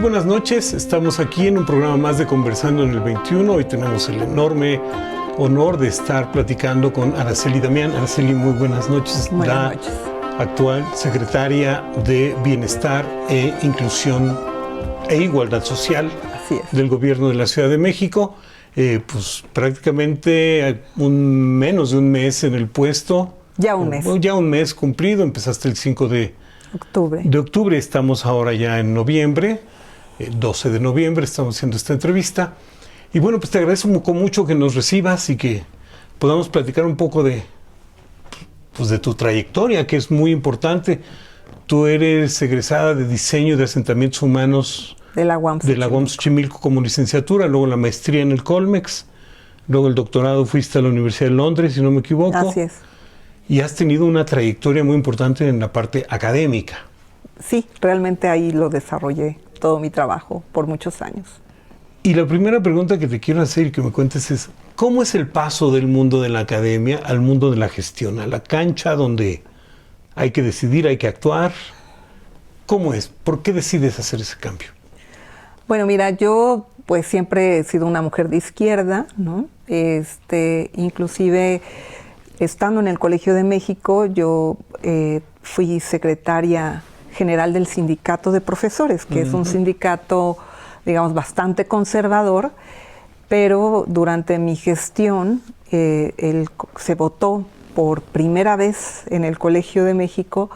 buenas noches. Estamos aquí en un programa más de Conversando en el 21. Hoy tenemos el enorme honor de estar platicando con Araceli Damián. Araceli, muy buenas noches. Buenas noches. Actual secretaria de Bienestar e Inclusión e Igualdad Social del Gobierno de la Ciudad de México. Pues prácticamente menos de un mes en el puesto. Ya un mes. Ya un mes cumplido. Empezaste el 5 de octubre. Estamos ahora ya en noviembre, 12 de noviembre, estamos haciendo esta entrevista. Y bueno, pues te agradezco mucho que nos recibas y que podamos platicar un poco de tu trayectoria, que es muy importante. Tú eres egresada de Diseño de Asentamientos Humanos de la UAM Xochimilco como licenciatura, luego la maestría en el Colmex, luego el doctorado fuiste a la Universidad de Londres, si no me equivoco. Así es. Y has tenido una trayectoria muy importante en la parte académica. Sí, realmente ahí lo desarrollé todo mi trabajo por muchos años. Y la primera pregunta que te quiero hacer y que me cuentes es, ¿cómo es el paso del mundo de la academia al mundo de la gestión, a la cancha donde hay que decidir, hay que actuar? ¿Cómo es? ¿Por qué decides hacer ese cambio? Bueno, mira, yo pues siempre he sido una mujer de izquierda, ¿no? Inclusive estando en el Colegio de México, yo fui secretaria general del sindicato de profesores, que es un sindicato, digamos, bastante conservador, pero durante mi gestión se votó por primera vez en el Colegio de México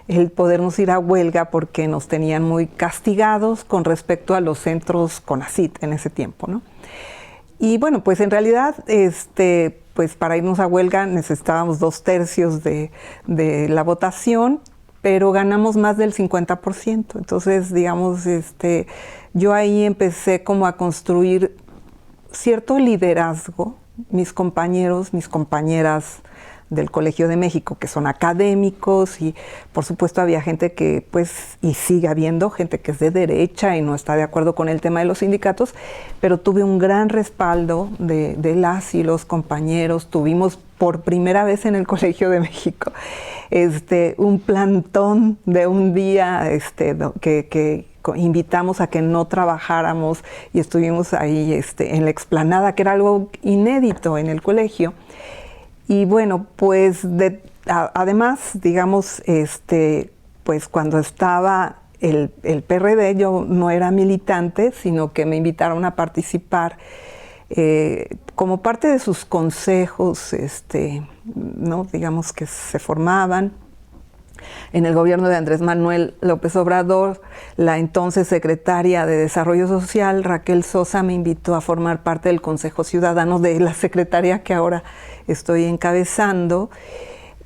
el podernos ir a huelga porque nos tenían muy castigados con respecto a los centros CONACYT en ese tiempo, ¿no? Y bueno, pues en realidad, pues para irnos a huelga necesitábamos 2/3 de la votación, pero ganamos más del 50%. Entonces, digamos, yo ahí empecé como a construir cierto liderazgo. Mis compañeros, mis compañeras del Colegio de México, que son académicos, y por supuesto había gente que, pues, y sigue habiendo gente que es de derecha y no está de acuerdo con el tema de los sindicatos, pero tuve un gran respaldo de las y los compañeros. Tuvimos por primera vez en el Colegio de México un plantón de un día que invitamos a que no trabajáramos y estuvimos ahí en la explanada, que era algo inédito en el colegio. Y bueno, pues además, digamos, pues cuando estaba el PRD, yo no era militante, sino que me invitaron a participar como parte de sus consejos, ¿no? Digamos que se formaban. En el gobierno de Andrés Manuel López Obrador, la entonces secretaria de Desarrollo Social, Raquel Sosa, me invitó a formar parte del Consejo Ciudadano de la secretaría que ahora estoy encabezando,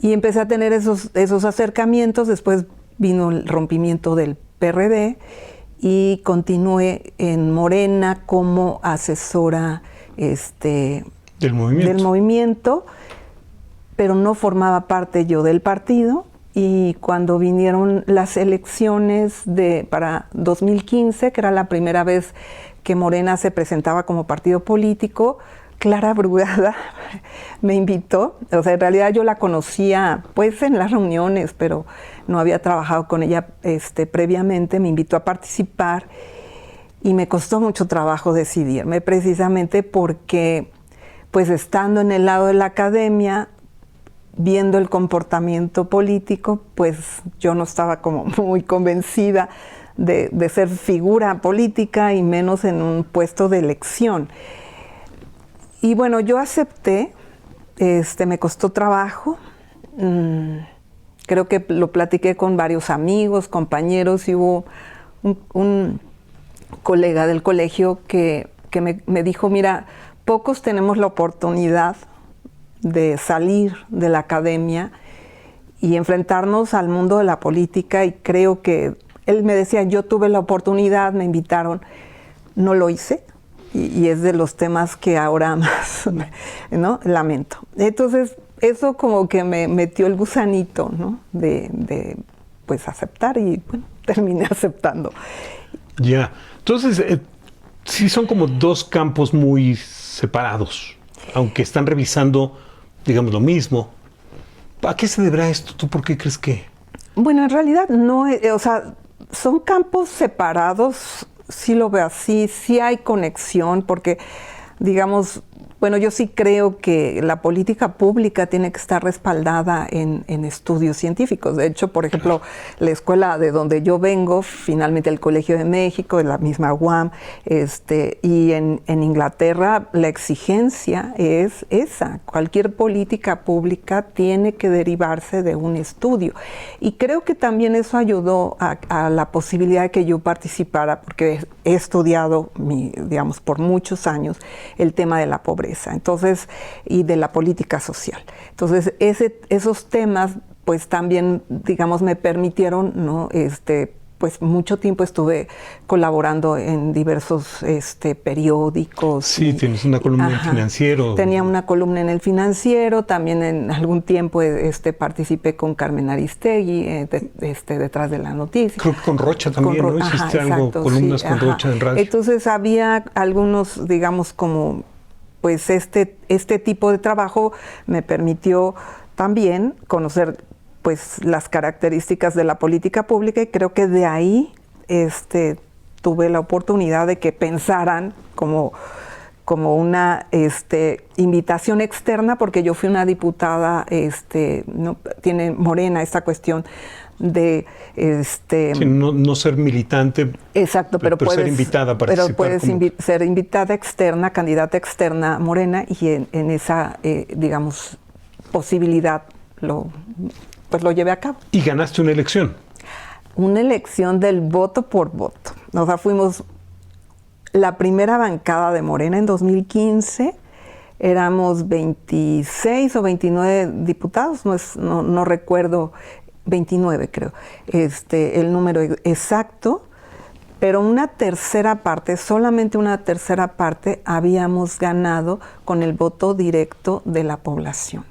y empecé a tener esos acercamientos. Después vino el rompimiento del PRD y continué en Morena como asesora del movimiento, pero no formaba parte yo del partido. Y cuando vinieron las elecciones para 2015, que era la primera vez que Morena se presentaba como partido político, Clara Brugada me invitó. O sea, en realidad yo la conocía pues en las reuniones, pero no había trabajado con ella previamente. Me invitó a participar y me costó mucho trabajo decidirme, precisamente porque, pues estando en el lado de la academia, viendo el comportamiento político, pues yo no estaba como muy convencida de ser figura política y menos en un puesto de elección. Y bueno, yo acepté, me costó trabajo. Creo que lo platiqué con varios amigos, compañeros, y hubo un colega del colegio que me dijo, mira, pocos tenemos la oportunidad de salir de la academia y enfrentarnos al mundo de la política, y creo que él me decía, yo tuve la oportunidad, me invitaron, no lo hice, y es de los temas que ahora más, ¿no?, lamento. Entonces, eso como que me metió el gusanito, ¿no?, de pues aceptar, y bueno, terminé aceptando. Ya, entonces, sí son como dos campos muy separados, aunque están revisando, digamos, lo mismo. ¿A qué se deberá esto? ¿Tú por qué crees que...? Bueno, en realidad no, o sea, son campos separados sí lo veo así, sí hay conexión, porque, digamos, bueno, yo sí creo que la política pública tiene que estar respaldada en estudios científicos. De hecho, por ejemplo, la escuela de donde yo vengo, finalmente el Colegio de México, la misma UAM, y en Inglaterra la exigencia es esa. Cualquier política pública tiene que derivarse de un estudio. Y creo que también eso ayudó a la posibilidad de que yo participara, porque he estudiado, digamos, por muchos años el tema de la pobreza. Entonces, y de la política social. Entonces, esos temas, pues también, digamos, me permitieron, ¿no? Pues mucho tiempo estuve colaborando en diversos periódicos. Sí, tienes una columna en el Financiero. Tenía una columna en el Financiero, también en algún tiempo participé con Carmen Aristegui, detrás de la noticia. Creo que con Rocha también, ¿no? Hiciste algo, columnas con Rocha en radio. Entonces había algunos, digamos, como pues este tipo de trabajo me permitió también conocer pues las características de la política pública, y creo que de ahí tuve la oportunidad de que pensaran como una invitación externa, porque yo fui una diputada, no, tiene Morena esta cuestión de sí, no ser militante. Exacto, pero puedes ser invitada a participar. Pero puedes ser invitada externa, candidata externa a Morena, y en esa digamos posibilidad lo llevé a cabo. Y ganaste una elección. Una elección del voto por voto. O sea, fuimos la primera bancada de Morena en 2015. Éramos 26 o 29 diputados, no recuerdo, 29 creo, el número exacto, pero una tercera parte, solamente una tercera parte, habíamos ganado con el voto directo de la población.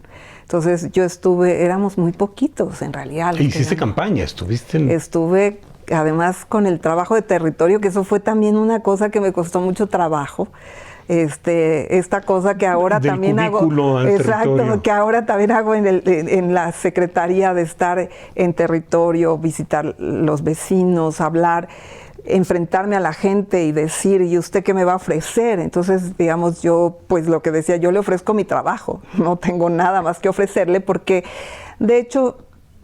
Entonces éramos muy poquitos en realidad. Hiciste campaña, estuviste Estuve, además, con el trabajo de territorio, que eso fue también una cosa que me costó mucho trabajo. Esta cosa que ahora del también hago, territorio. Que ahora también hago en la Secretaría, de estar en territorio, visitar los vecinos, hablar, enfrentarme a la gente y decir, ¿y usted qué me va a ofrecer? Entonces, digamos, yo, pues lo que decía, yo le ofrezco mi trabajo, no tengo nada más que ofrecerle, porque de hecho,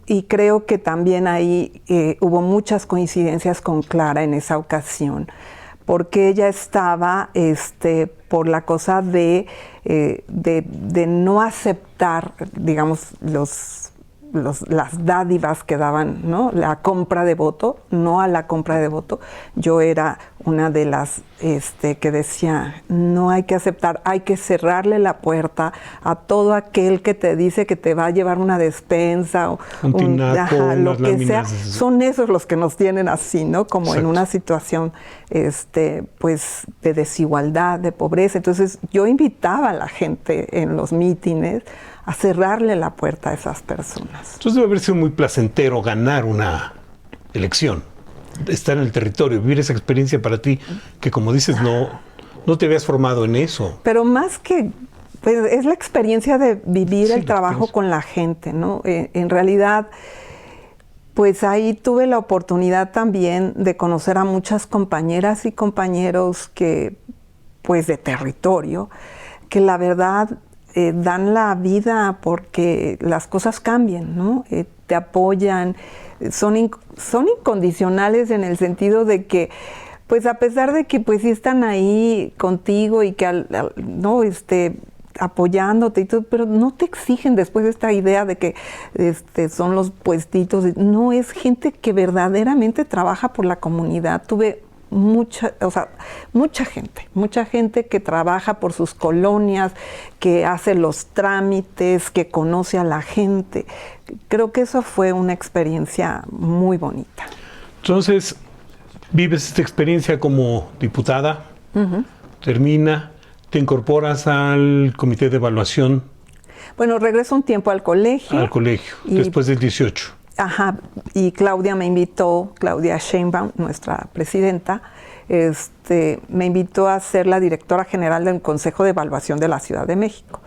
y creo que también ahí hubo muchas coincidencias con Clara en esa ocasión, porque ella estaba por la cosa de no aceptar, digamos, las dádivas que daban, ¿no? La compra de voto, no a la compra de voto. Yo era una de las que decía, no hay que aceptar, hay que cerrarle la puerta a todo aquel que te dice que te va a llevar una despensa o lo que sea. Son esos los que nos tienen así, ¿no? Como exacto, en una situación pues de desigualdad, de pobreza. Entonces yo invitaba a la gente en los mítines a cerrarle la puerta a esas personas. Entonces debe haber sido muy placentero ganar una elección, estar en el territorio, vivir esa experiencia para ti, que como dices, no te habías formado en eso. Pero más que, pues, es la experiencia de vivir el trabajo con la gente, ¿no? En realidad, pues ahí tuve la oportunidad también de conocer a muchas compañeras y compañeros que, pues de territorio, que la verdad dan la vida porque las cosas cambien, ¿no? Te apoyan, son incondicionales en el sentido de que, pues a pesar de que pues sí están ahí contigo y que no apoyándote y todo, pero no te exigen después esta idea de que son los puestitos. No, es gente que verdaderamente trabaja por la comunidad. Tuve mucha gente que trabaja por sus colonias, que hace los trámites, que conoce a la gente. Creo que eso fue una experiencia muy bonita. Entonces, vives esta experiencia como diputada, termina, te incorporas al comité de evaluación. Bueno, regreso un tiempo al colegio. Al colegio, después del 18. Ajá, y Claudia Sheinbaum, nuestra presidenta, me invitó a ser la directora general del Consejo de Evaluación de la Ciudad de México.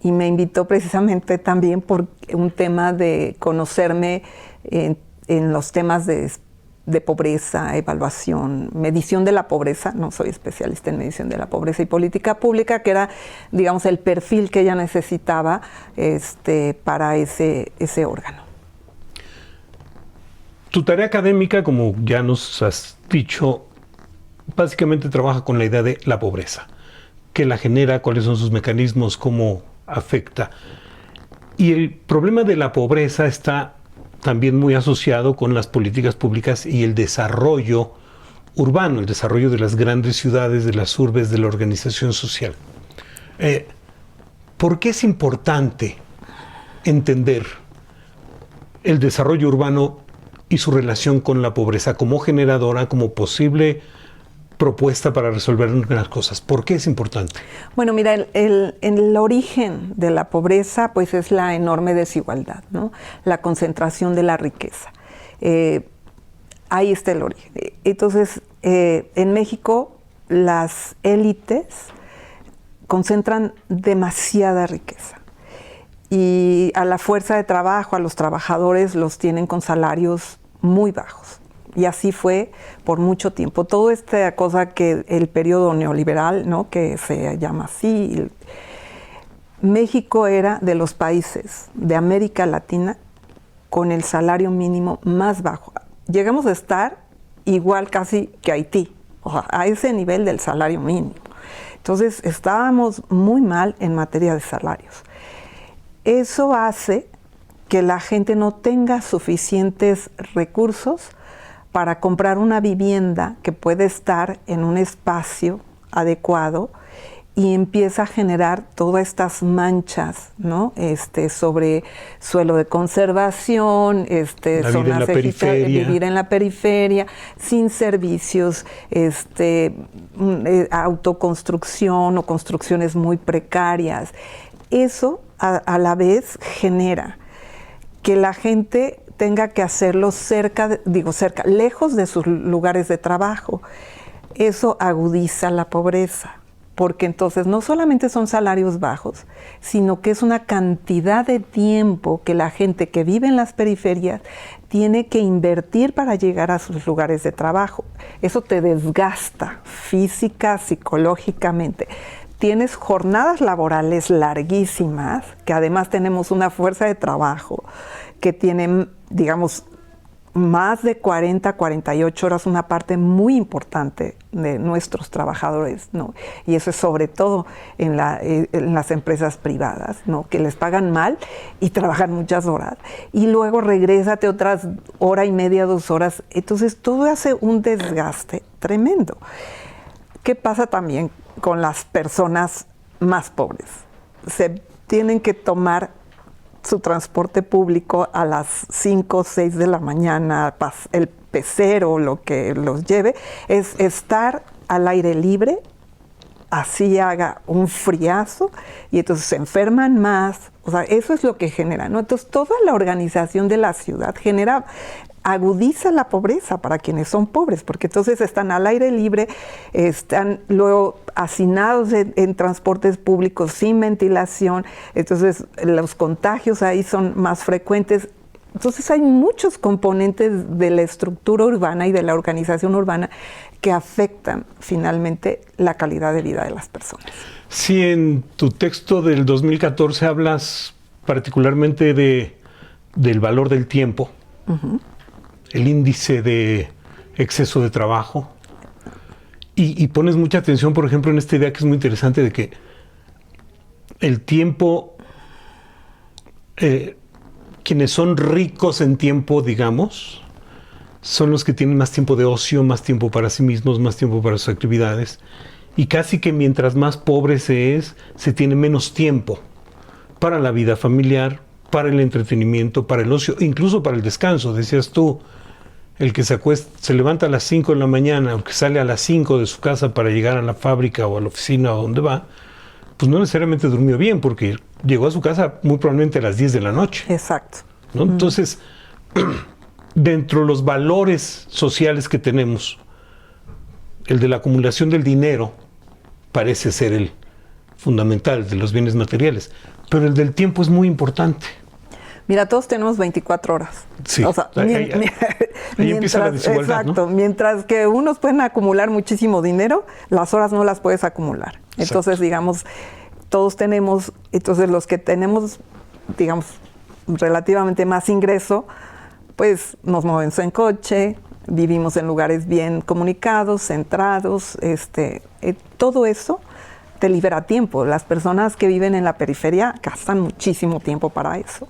Y me invitó precisamente también por un tema de conocerme en los temas de de pobreza, evaluación, medición de la pobreza, no soy especialista en medición de la pobreza y política pública, que era, digamos, el perfil que ella necesitaba para ese órgano. Tu tarea académica, como ya nos has dicho, básicamente trabaja con la idea de la pobreza. ¿Qué la genera? ¿Cuáles son sus mecanismos? ¿Cómo afecta? Y el problema de la pobreza está también muy asociado con las políticas públicas y el desarrollo urbano, el desarrollo de las grandes ciudades, de las urbes, de la organización social. ¿Por qué es importante entender el desarrollo urbano y su relación con la pobreza como generadora, como posible propuesta para resolver las cosas? ¿Por qué es importante? Bueno, mira, el origen de la pobreza pues es la enorme desigualdad, ¿no? La concentración de la riqueza. Ahí está el origen. Entonces, en México las élites concentran demasiada riqueza y a la fuerza de trabajo, a los trabajadores los tienen con salarios muy bajos. Y así fue por mucho tiempo. Toda esta cosa que el periodo neoliberal, ¿no?, que se llama así, México era de los países de América Latina con el salario mínimo más bajo. Llegamos a estar igual casi que Haití, o sea, a ese nivel del salario mínimo. Entonces estábamos muy mal en materia de salarios. Eso hace que la gente no tenga suficientes recursos para comprar una vivienda que puede estar en un espacio adecuado y empieza a generar todas estas manchas, ¿no? Sobre suelo de conservación, zonas de vivir en la periferia, sin servicios, autoconstrucción o construcciones muy precarias. Eso a la vez genera que la gente tenga que hacerlo lejos de sus lugares de trabajo. Eso agudiza la pobreza, porque entonces no solamente son salarios bajos, sino que es una cantidad de tiempo que la gente que vive en las periferias tiene que invertir para llegar a sus lugares de trabajo. Eso te desgasta física, psicológicamente. Tienes jornadas laborales larguísimas, que además tenemos una fuerza de trabajo que tiene, digamos, más de 40, 48 horas, una parte muy importante de nuestros trabajadores, ¿no? Y eso es sobre todo en las empresas privadas, ¿no?, que les pagan mal y trabajan muchas horas. Y luego regrésate otras hora y media, 2 horas. Entonces todo hace un desgaste tremendo. ¿Qué pasa también con las personas más pobres? Se tienen que tomar su transporte público a las 5 o 6 de la mañana, el pecero, lo que los lleve, es estar al aire libre, así haga un friazo, y entonces se enferman más. O sea, eso es lo que genera, ¿no? Entonces toda la organización de la ciudad agudiza la pobreza para quienes son pobres, porque entonces están al aire libre, están luego hacinados en transportes públicos sin ventilación, entonces los contagios ahí son más frecuentes. Entonces hay muchos componentes de la estructura urbana y de la organización urbana que afectan finalmente la calidad de vida de las personas. Sí, en tu texto del 2014 hablas particularmente del valor del tiempo. Uh-huh. El índice de exceso de trabajo, y pones mucha atención, por ejemplo, en esta idea que es muy interesante de que el tiempo, quienes son ricos en tiempo, digamos, son los que tienen más tiempo de ocio, más tiempo para sí mismos, más tiempo para sus actividades, y casi que mientras más pobre se tiene menos tiempo para la vida familiar, para el entretenimiento, para el ocio, incluso para el descanso. Decías tú, el que se levanta a las 5 de la mañana, o que sale a las 5 de su casa para llegar a la fábrica o a la oficina o donde va, pues no necesariamente durmió bien, porque llegó a su casa muy probablemente a las 10 de la noche. Exacto. ¿No? Entonces, dentro de los valores sociales que tenemos, el de la acumulación del dinero parece ser el fundamental, de los bienes materiales, pero el del tiempo es muy importante. Mira, todos tenemos 24 horas. Sí, o sea, ahí empieza la desigualdad, exacto, ¿no? Mientras que unos pueden acumular muchísimo dinero, las horas no las puedes acumular. Exacto. Entonces, digamos, todos tenemos, entonces los que tenemos, digamos, relativamente más ingreso, pues nos movemos en coche, vivimos en lugares bien comunicados, centrados, todo eso te libera tiempo. Las personas que viven en la periferia gastan muchísimo tiempo para eso.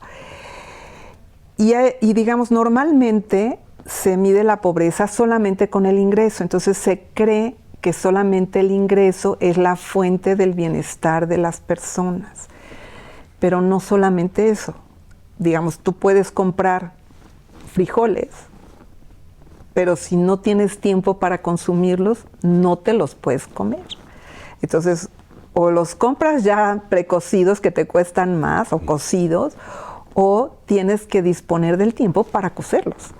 Y digamos, normalmente se mide la pobreza solamente con el ingreso, entonces se cree que solamente el ingreso es la fuente del bienestar de las personas. Pero no solamente eso. Digamos, tú puedes comprar frijoles, pero si no tienes tiempo para consumirlos, no te los puedes comer. Entonces, o los compras ya precocidos que te cuestan más, o cocidos, o tienes que disponer del tiempo para cocerlos.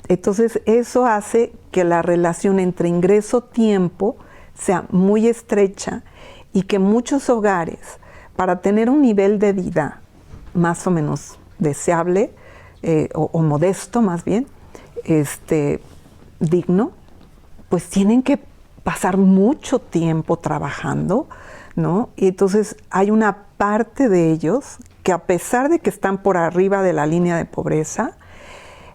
Entonces, eso hace que la relación entre ingreso-tiempo sea muy estrecha y que muchos hogares, para tener un nivel de vida más o menos deseable, o modesto más bien, digno, pues tienen que pasar mucho tiempo trabajando, ¿no? Y entonces hay una parte de ellos que, a pesar de que están por arriba de la línea de pobreza,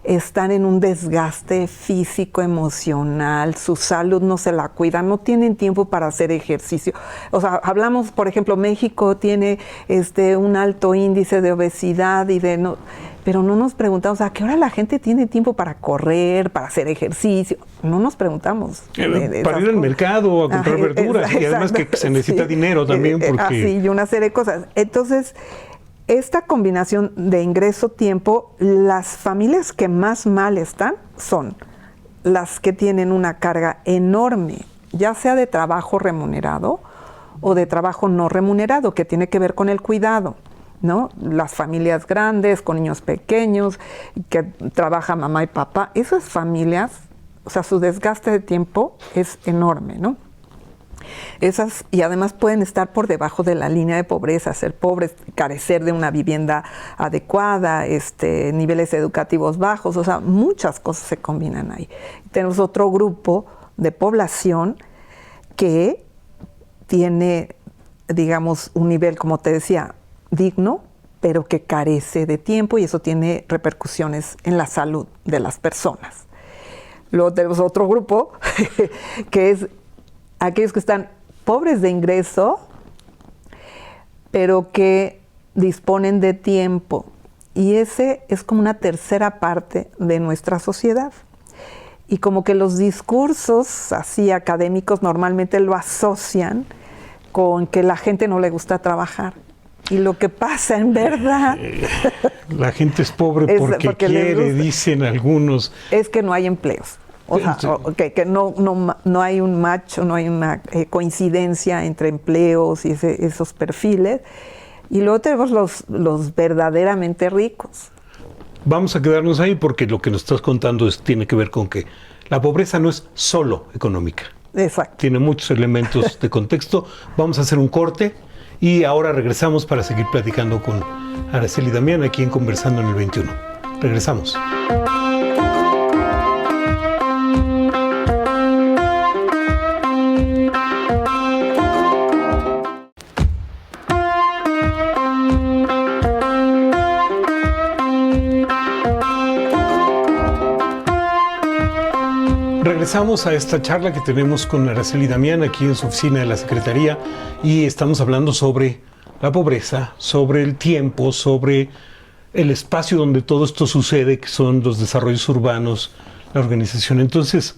están en un desgaste físico, emocional, su salud no se la cuidan, no tienen tiempo para hacer ejercicio. O sea, hablamos, por ejemplo, México tiene un alto índice de obesidad pero no nos preguntamos a qué hora la gente tiene tiempo para correr, para hacer ejercicio. No nos preguntamos. Para ir al mercado a comprar verduras, y además que se necesita dinero también. Así, y una serie de cosas. Entonces, esta combinación de ingreso-tiempo, las familias que más mal están son las que tienen una carga enorme, ya sea de trabajo remunerado o de trabajo no remunerado, que tiene que ver con el cuidado, ¿no? Las familias grandes, con niños pequeños, que trabaja mamá y papá, esas familias, o sea, su desgaste de tiempo es enorme, ¿no? Esas, y además pueden estar por debajo de la línea de pobreza, ser pobres, carecer de una vivienda adecuada, niveles educativos bajos, o sea, muchas cosas se combinan ahí. Tenemos otro grupo de población que tiene, digamos, un nivel, como te decía, digno, pero que carece de tiempo, y eso tiene repercusiones en la salud de las personas. Luego tenemos otro grupo que es aquellos que están pobres de ingreso, pero que disponen de tiempo. Y ese es como una tercera parte de nuestra sociedad. Y como que los discursos así académicos normalmente lo asocian con que la gente no le gusta trabajar. Y lo que pasa en verdad... La gente es pobre porque quiere, dicen algunos. Es que no hay empleos. O sea, que no hay un match, no hay una coincidencia entre empleos y esos perfiles. Y luego tenemos los verdaderamente ricos. Vamos a quedarnos ahí porque lo que nos estás contando tiene que ver con que la pobreza no es solo económica. Exacto. Tiene muchos elementos de contexto. Vamos a hacer un corte y ahora regresamos para seguir platicando con Araceli Damián aquí en Conversando en el 21. Regresamos. Regresamos a esta charla que tenemos con Araceli Damián aquí en su oficina de la Secretaría, y estamos hablando sobre la pobreza, sobre el tiempo, sobre el espacio donde todo esto sucede, que son los desarrollos urbanos, la organización. Entonces,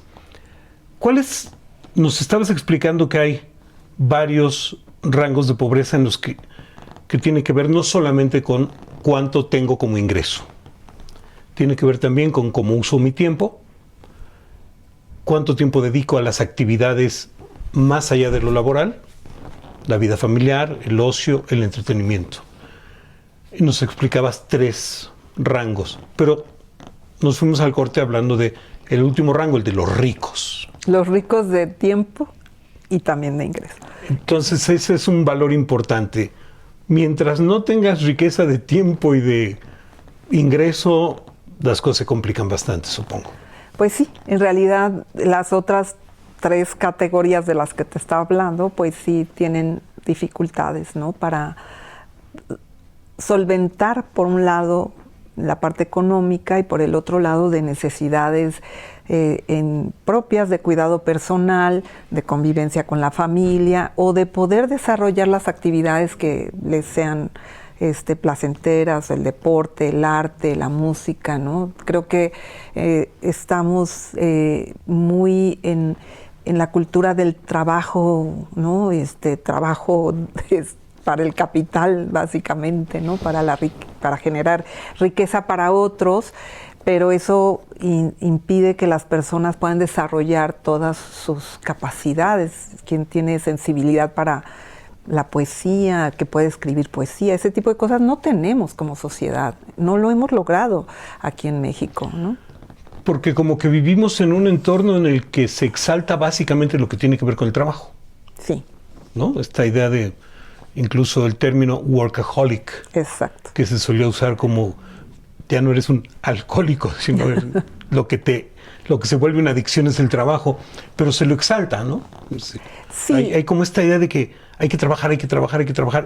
nos estabas explicando que hay varios rangos de pobreza en los que tiene que ver no solamente con cuánto tengo como ingreso, tiene que ver también con cómo uso mi tiempo, cuánto tiempo dedico a las actividades más allá de lo laboral, la vida familiar, el ocio, el entretenimiento. Y nos explicabas 3 rangos, pero nos fuimos al corte hablando de el último rango, el de los ricos. Los ricos de tiempo y también de ingreso. Entonces ese es un valor importante. Mientras no tengas riqueza de tiempo y de ingreso, las cosas se complican bastante, supongo. Pues sí, en realidad las otras 3 categorías de las que te estaba hablando, pues sí tienen dificultades, ¿no? Para solventar, por un lado, la parte económica y por el otro lado de necesidades propias de cuidado personal, de convivencia con la familia o de poder desarrollar las actividades que les sean placenteras, el deporte, el arte, la música, ¿no? Creo que estamos muy en la cultura del trabajo, ¿no? Trabajo para el capital, básicamente, ¿no? Para generar riqueza para otros, pero eso impide que las personas puedan desarrollar todas sus capacidades. Quien tiene sensibilidad para la poesía, que puede escribir poesía, ese tipo de cosas no tenemos como sociedad. No lo hemos logrado aquí en México, ¿no? Porque como que vivimos en un entorno en el que se exalta básicamente lo que tiene que ver con el trabajo. Sí. ¿No? Esta idea de, incluso el término workaholic. Exacto. Que se solía usar como, ya no eres un alcohólico, sino lo que se vuelve una adicción es el trabajo, pero se lo exalta, ¿no? Sí. Hay como esta idea de que hay que trabajar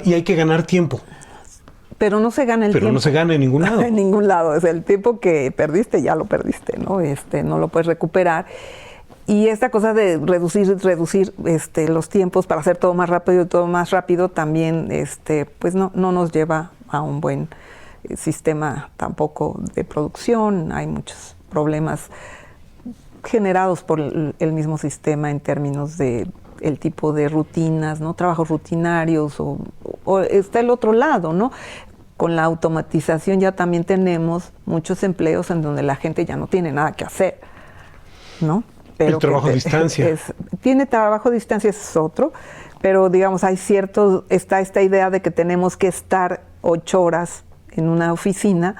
y hay que ganar tiempo. Pero no se gana el tiempo. Pero no se gana en ningún lado. En ningún lado. Es el tiempo que perdiste, ya lo perdiste, ¿no? No lo puedes recuperar. Y esta cosa de reducir los tiempos para hacer todo más rápido también, pues no nos lleva a un buen sistema tampoco de producción. Hay muchos problemas generados por el mismo sistema en términos de el tipo de rutinas, ¿no? Trabajos rutinarios o está el otro lado, ¿no? Con la automatización ya también tenemos muchos empleos en donde la gente ya no tiene nada que hacer, ¿no? Pero el trabajo a distancia. Tiene trabajo a distancia, es otro, pero digamos, está esta idea de que tenemos que estar 8 horas en una oficina,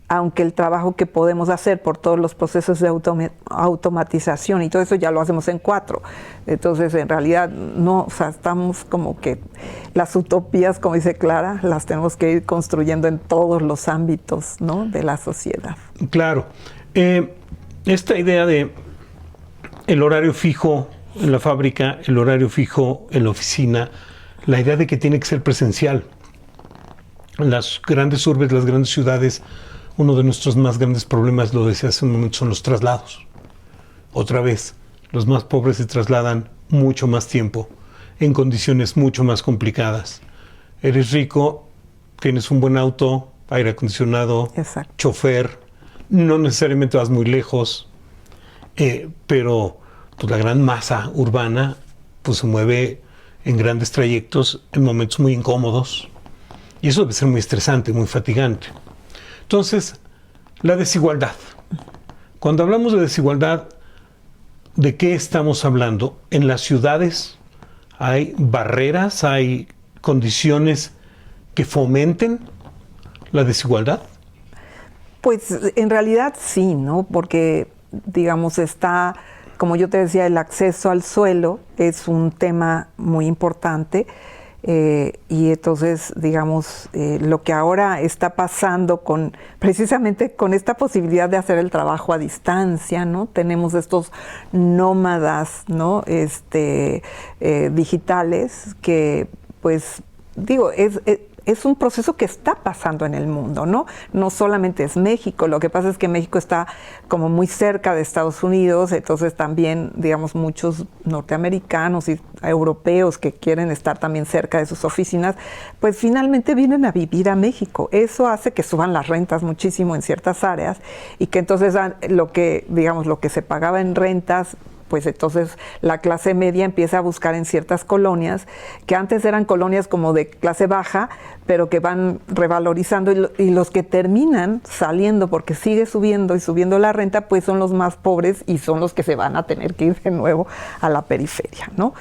aunque el trabajo que podemos hacer por todos los procesos de automatización y todo eso ya lo hacemos en 4. Entonces, en realidad, no, o sea, estamos como que las utopías, como dice Clara, las tenemos que ir construyendo en todos los ámbitos, ¿no?, de la sociedad. Claro. Esta idea de el horario fijo en la fábrica, el horario fijo en la oficina, la idea de que tiene que ser presencial. En las grandes urbes, las grandes ciudades, uno de nuestros más grandes problemas, lo decía hace un momento, son los traslados. Otra vez, los más pobres se trasladan mucho más tiempo, en condiciones mucho más complicadas. Eres rico, tienes un buen auto, aire acondicionado, exacto, chofer, no necesariamente vas muy lejos, pero pues, la gran masa urbana pues, se mueve en grandes trayectos, en momentos muy incómodos, y eso debe ser muy estresante, muy fatigante. Entonces, la desigualdad. Cuando hablamos de desigualdad, ¿de qué estamos hablando? En las ciudades hay barreras, hay condiciones que fomenten la desigualdad. Pues en realidad sí, ¿no? Porque, digamos, está, como yo te decía, el acceso al suelo es un tema muy importante. Y entonces, digamos, lo que ahora está pasando precisamente con esta posibilidad de hacer el trabajo a distancia, ¿no? Tenemos estos nómadas, ¿no? Digitales que, pues, digo, es un proceso que está pasando en el mundo, ¿no? No solamente es México, lo que pasa es que México está como muy cerca de Estados Unidos, entonces también, digamos, muchos norteamericanos y europeos que quieren estar también cerca de sus oficinas, pues finalmente vienen a vivir a México. Eso hace que suban las rentas muchísimo en ciertas áreas y que entonces lo que se pagaba en rentas, pues entonces la clase media empieza a buscar en ciertas colonias, que antes eran colonias como de clase baja, pero que van revalorizando y los que terminan saliendo porque sigue subiendo y subiendo la renta, pues son los más pobres y son los que se van a tener que ir de nuevo a la periferia, ¿no?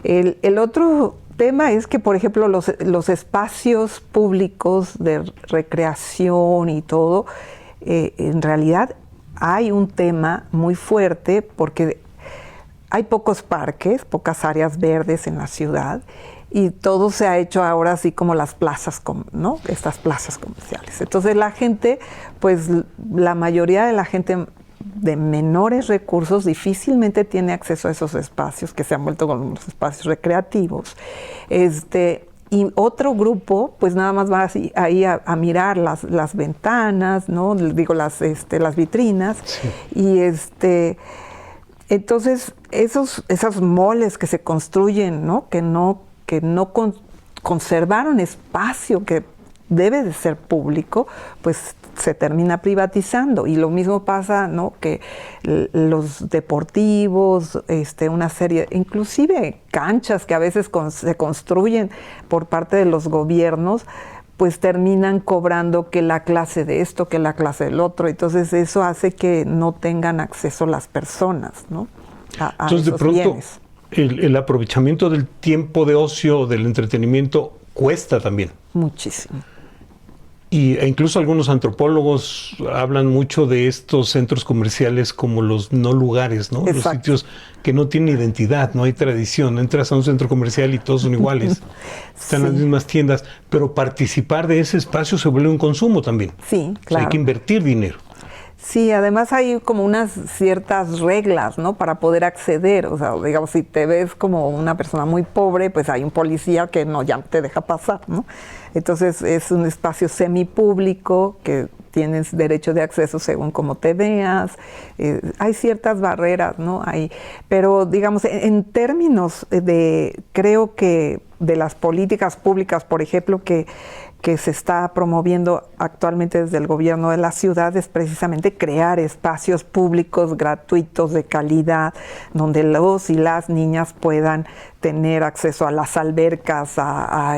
El otro tema es que, por ejemplo, los espacios públicos de recreación y todo, en realidad hay un tema muy fuerte porque hay pocos parques, pocas áreas verdes en la ciudad y todo se ha hecho ahora así como las plazas, ¿no? Estas plazas comerciales. Entonces la gente, pues la mayoría de la gente de menores recursos difícilmente tiene acceso a esos espacios que se han vuelto como los espacios recreativos. Y otro grupo, pues nada más va ahí a mirar las ventanas, ¿no? Digo, las vitrinas. Sí. Y entonces esos moles que se construyen, ¿no? Que no conservaron espacio que debe de ser público, pues se termina privatizando. Y lo mismo pasa, ¿no? Que los deportivos, una serie, inclusive canchas que a veces se construyen por parte de los gobiernos, pues terminan cobrando que la clase de esto, que la clase del otro. Entonces eso hace que no tengan acceso las personas, ¿no? Entonces de pronto el aprovechamiento del tiempo de ocio, del entretenimiento, cuesta también. Muchísimo. E incluso algunos antropólogos hablan mucho de estos centros comerciales como los no lugares, ¿no? Exacto. Los sitios que no tienen identidad, no hay tradición. Entras a un centro comercial y todos son iguales. Están las mismas tiendas, pero participar de ese espacio se vuelve un consumo también. Sí, claro. O sea, hay que invertir dinero. Sí, además hay como unas ciertas reglas, ¿no? Para poder acceder. O sea, digamos, si te ves como una persona muy pobre, pues hay un policía que ya te deja pasar, ¿no? Entonces es un espacio semipúblico que tienes derecho de acceso según cómo te veas. Hay ciertas barreras, ¿no? Pero digamos, en términos creo que de las políticas públicas, por ejemplo, que se está promoviendo actualmente desde el gobierno de la ciudad es precisamente crear espacios públicos gratuitos de calidad donde los y las niñas puedan tener acceso a las albercas, a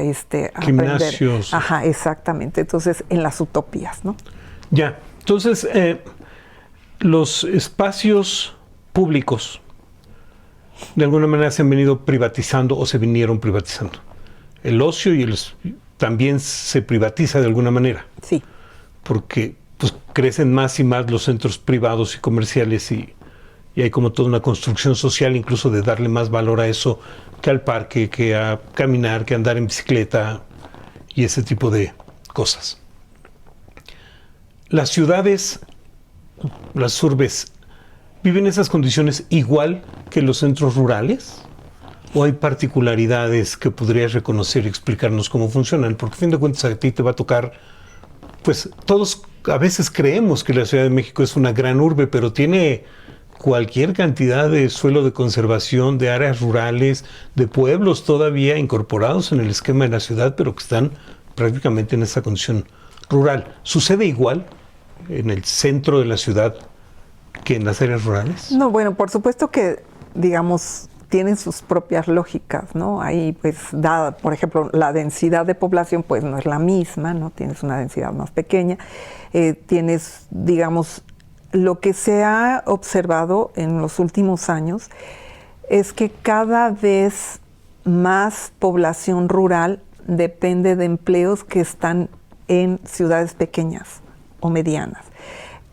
gimnasios. Aprender. Ajá, exactamente. Entonces, en las utopías, ¿no? Ya. Entonces, los espacios públicos de alguna manera se han venido privatizando o se vinieron privatizando. El ocio y también se privatiza de alguna manera. Sí. Porque pues, crecen más y más los centros privados y comerciales y hay como toda una construcción social incluso de darle más valor a eso que al parque, que a caminar, que a andar en bicicleta y ese tipo de cosas. Las ciudades, las urbes, ¿viven esas condiciones igual que los centros rurales? ¿O hay particularidades que podrías reconocer y explicarnos cómo funcionan? Porque a fin de cuentas a ti te va a tocar, pues todos a veces creemos que la Ciudad de México es una gran urbe, pero tiene cualquier cantidad de suelo de conservación, de áreas rurales, de pueblos todavía incorporados en el esquema de la ciudad, pero que están prácticamente en esa condición rural. ¿Sucede igual en el centro de la ciudad que en las áreas rurales? No, bueno, por supuesto que, digamos, tienen sus propias lógicas, ¿no? Ahí, pues, dada, por ejemplo, la densidad de población, pues, no es la misma, ¿no? Tienes una densidad más pequeña. Tienes, digamos, lo que se ha observado en los últimos años es que cada vez más población rural depende de empleos que están en ciudades pequeñas o medianas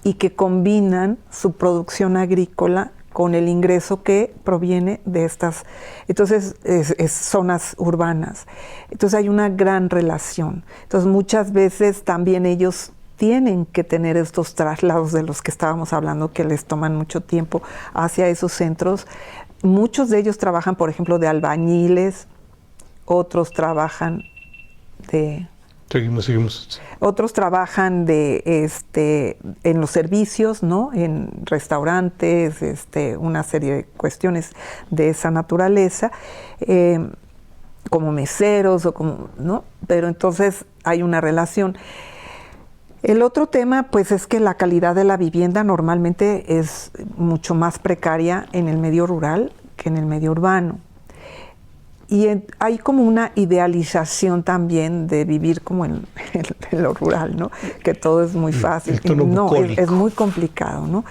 y que combinan su producción agrícola con el ingreso que proviene de estas, entonces, es zonas urbanas. Entonces hay una gran relación. Entonces muchas veces también ellos tienen que tener estos traslados de los que estábamos hablando, que les toman mucho tiempo hacia esos centros. Muchos de ellos trabajan, por ejemplo, de albañiles, otros trabajan de... Seguimos. Otros trabajan en los servicios, ¿no? En restaurantes, una serie de cuestiones de esa naturaleza, como meseros o como, ¿no? Pero entonces hay una relación. El otro tema, pues, es que la calidad de la vivienda normalmente es mucho más precaria en el medio rural que en el medio urbano. Y hay como una idealización también de vivir como en lo rural, ¿no? Que todo es muy fácil. No, es muy complicado, ¿no?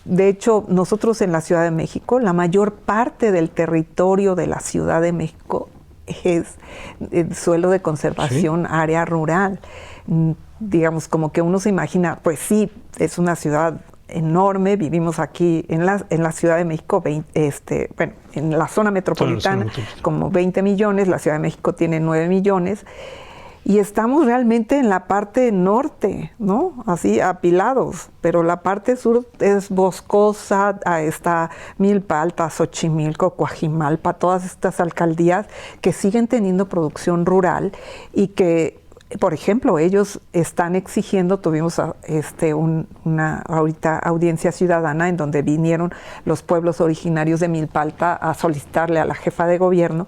De hecho, nosotros en la Ciudad de México, la mayor parte del territorio de la Ciudad de México es suelo de conservación, ¿sí? Área rural. Digamos, como que uno se imagina, pues sí, es una ciudad enorme. Vivimos aquí en la Ciudad de México, en la zona metropolitana, como 20 millones, la Ciudad de México tiene 9 millones, y estamos realmente en la parte norte, ¿no? Así apilados, pero la parte sur es boscosa, está Milpa Alta, Xochimilco, Coajimalpa, todas estas alcaldías que siguen teniendo producción rural y que, por ejemplo, ellos están exigiendo, tuvimos una ahorita audiencia ciudadana en donde vinieron los pueblos originarios de Milpa Alta a solicitarle a la jefa de gobierno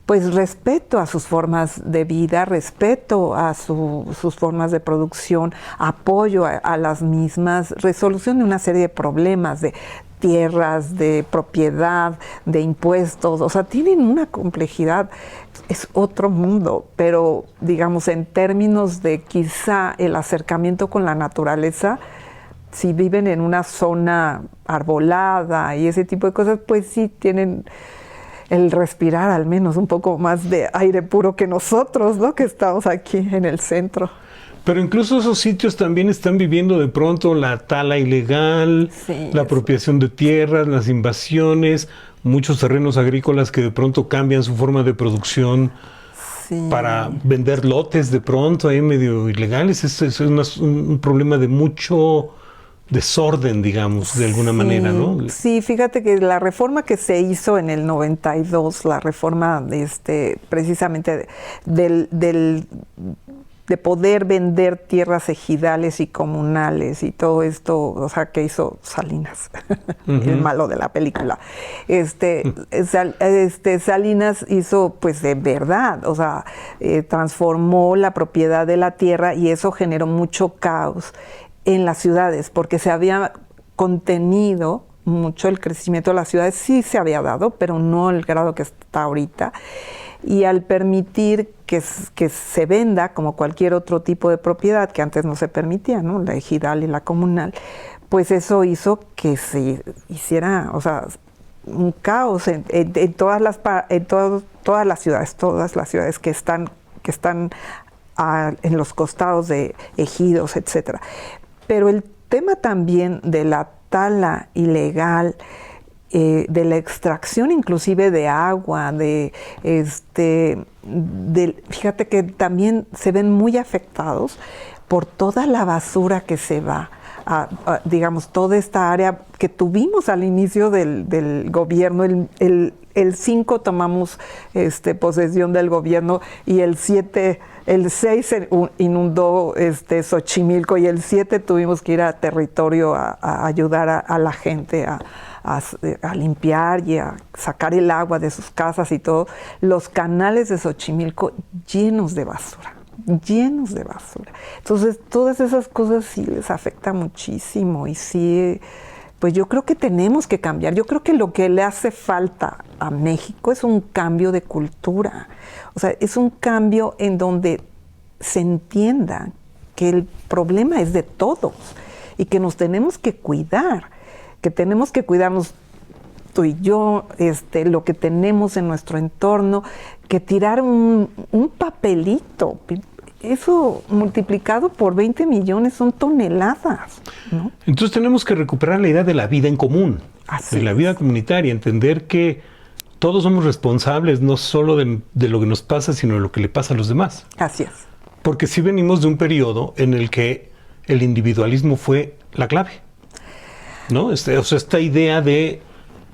pues respeto a sus formas de vida, respeto a sus formas de producción, apoyo a las mismas, resolución de una serie de problemas de tierras, de propiedad, de impuestos, o sea, tienen una complejidad, es otro mundo, pero digamos en términos de quizá el acercamiento con la naturaleza, si viven en una zona arbolada y ese tipo de cosas, pues sí tienen el respirar al menos un poco más de aire puro que nosotros, ¿no? Que estamos aquí en el centro. Pero incluso esos sitios también están viviendo de pronto la tala ilegal, la apropiación de tierras, las invasiones, muchos terrenos agrícolas que de pronto cambian su forma de producción para vender lotes de pronto ahí medio ilegales. Es un problema de mucho desorden, digamos, de alguna manera, ¿no? Sí, fíjate que la reforma que se hizo en el 92, la reforma precisamente de poder vender tierras ejidales y comunales y todo esto, o sea, que hizo Salinas, el malo de la película. Salinas hizo, pues, de verdad, o sea, transformó la propiedad de la tierra y eso generó mucho caos en las ciudades, porque se había contenido mucho el crecimiento de las ciudades, sí se había dado, pero no el grado que está ahorita. Y al permitir que se venda como cualquier otro tipo de propiedad que antes no se permitía, ¿no? La ejidal y la comunal, pues eso hizo que se hiciera, o sea, un caos en todas las ciudades que están en los costados de ejidos, etcétera. Pero el tema también de la tala ilegal, de la extracción inclusive de agua, fíjate que también se ven muy afectados por toda la basura que se va, digamos, toda esta área que tuvimos al inicio del gobierno, el 5 tomamos posesión del gobierno y el 6 se inundó Xochimilco y el 7 tuvimos que ir a territorio a ayudar a la gente a limpiar y a sacar el agua de sus casas y todo. Los canales de Xochimilco llenos de basura. Entonces, todas esas cosas sí les afecta muchísimo y sí, pues yo creo que tenemos que cambiar. Yo creo que lo que le hace falta a México es un cambio de cultura. O sea, es un cambio en donde se entienda que el problema es de todos y que nos tenemos que cuidar, que tenemos que cuidarnos tú y yo, lo que tenemos en nuestro entorno, que tirar un papelito, eso multiplicado por 20 millones son toneladas, ¿no? Entonces tenemos que recuperar la idea de la vida en común, de la vida comunitaria, entender que todos somos responsables no solo de lo que nos pasa, sino de lo que le pasa a los demás. Así es. Porque sí venimos de un periodo en el que el individualismo fue la clave, ¿no? O sea, esta idea de